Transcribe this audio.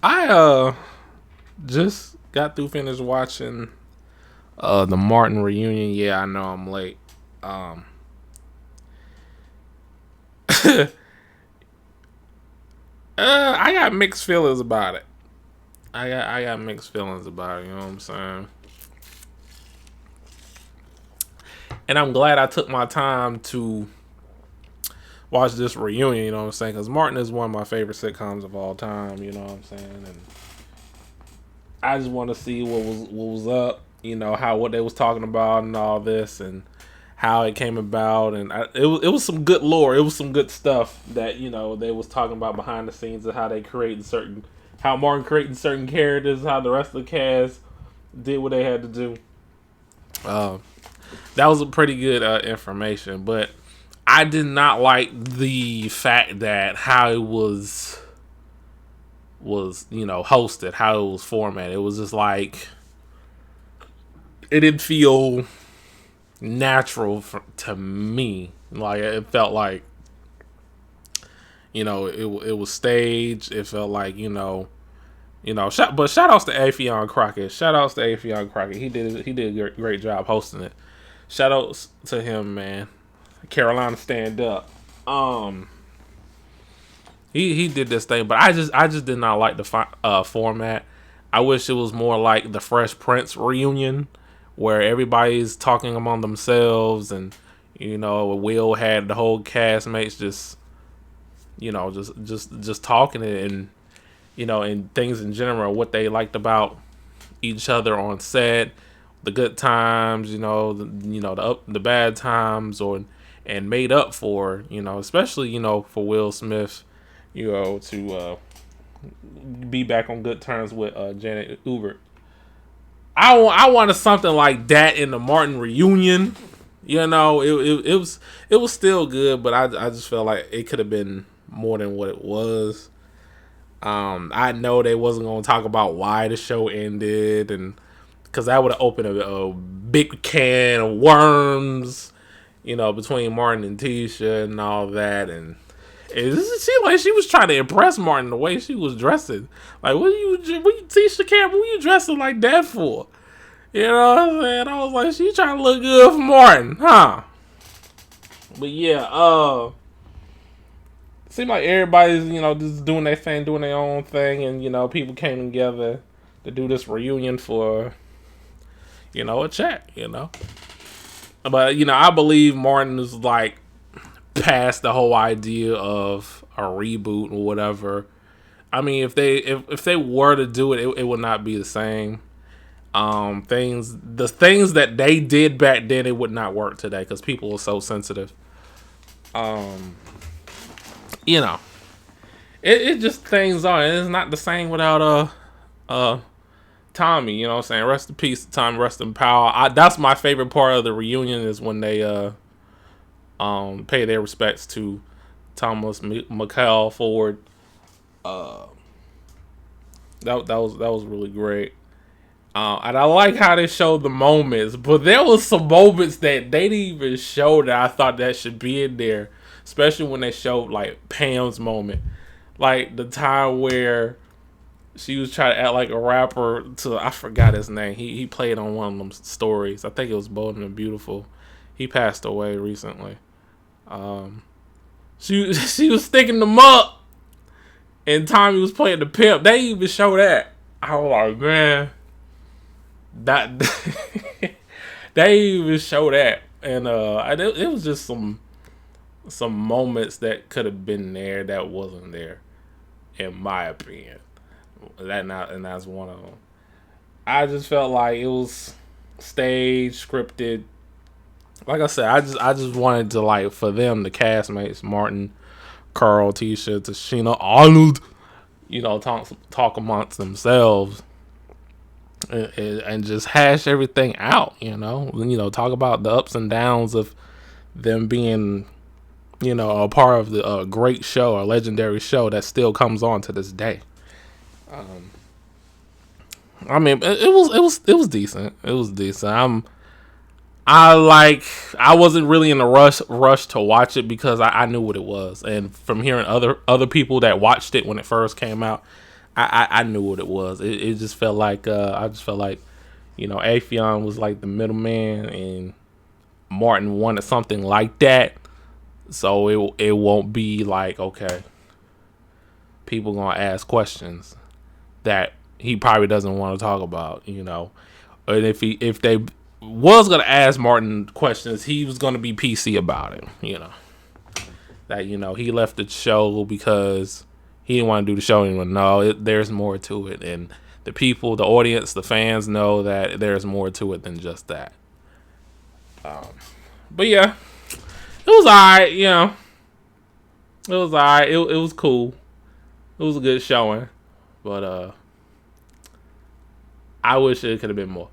I just got through finished watching the Martin reunion. Yeah, I know I'm late. Um I got mixed feelings about it. I got mixed feelings about it, you know what I'm saying? And I'm glad I took my time to watch this reunion, you know what I'm saying? Because Martin is one of my favorite sitcoms of all time, you know what I'm saying? And I just want to see what was up, how what they was talking about and all this, and how it came about, and it was some good lore. It was some good stuff that they was talking about behind the scenes of how they created how Martin created certain characters, how the rest of the cast did what they had to do. Uh, that was a pretty good information, but I did not like the fact that how it was hosted, how it was formatted. It was just like it didn't feel natural to me. Like it felt like it was staged. It felt like but shout outs to Afion Crockett. Shout outs to Afion Crockett. He did a great job hosting it. Shout outs to him, man. Carolina stand up. He did this thing, but I just did not like the format. I wish it was more like the Fresh Prince reunion, where everybody's talking among themselves, and Will had the whole castmates just talking it, and and things in general, what they liked about each other on set, the good times, the bad times, and made up for, especially for Will Smith, to be back on good terms with Janet Ubert. I wanted something like that in the Martin reunion. It was still good, but I just felt like it could have been more than what it was. I know they wasn't gonna talk about why the show ended, and because that would have opened a big can of worms, between Martin and Tisha and all that, and it seemed like she was trying to impress Martin the way she was dressing. Like, Tisha Campbell, what you dressing like that for? You know what I'm saying? I was like, she trying to look good for Martin, huh? But yeah, seemed like everybody's, just doing their thing, doing their own thing, and, people came together to do this reunion for, a check. But, I believe Martin is, like, past the whole idea of a reboot or whatever. I mean, if they were to do it, it would not be the same. The things that they did back then, it would not work today because people are so sensitive. Um, you know, it just things are. It's not the same without Tommy. You know what I'm saying? Rest in peace, Tommy. Rest in power. That's my favorite part of the reunion is when they pay their respects to Thomas McCall Ford. Uh, that was really great. And I like how they showed the moments, but there was some moments that they didn't even show that I thought that should be in there, especially when they showed like Pam's moment, like the time where she was trying to act like a rapper to I forgot his name. He played on one of them stories. I think it was Bold and Beautiful. He passed away recently. Um, she was sticking them up, and Tommy was playing the pimp. They didn't even show that. I was like, man. That they even show that, and it was just some moments that could have been there that wasn't there, in my opinion. And that's one of them. I just felt like it was staged, scripted. Like I said, I just wanted to like for them, the castmates, Martin, Carl, Tisha, Tashina, Arnold, talk amongst themselves and just hash everything out, talk about the ups and downs of them being, a part of the great show, a legendary show that still comes on to this day. Um, I mean, it was decent. It was decent. I wasn't really in a rush to watch it because I knew what it was, and from hearing other people that watched it when it first came out, I knew what it was. It just felt like I just felt like, Afion was like the middleman, and Martin wanted something like that, so it won't be like, okay, people gonna ask questions that he probably doesn't want to talk about, And if they was gonna ask Martin questions, he was gonna be PC about it. That he left the show because he didn't want to do the show anymore. No, there's more to it, and the people, the audience, the fans know that there's more to it than just that. But yeah, it was alright. It was alright. It was cool. It was a good showing, but I wish it could have been more.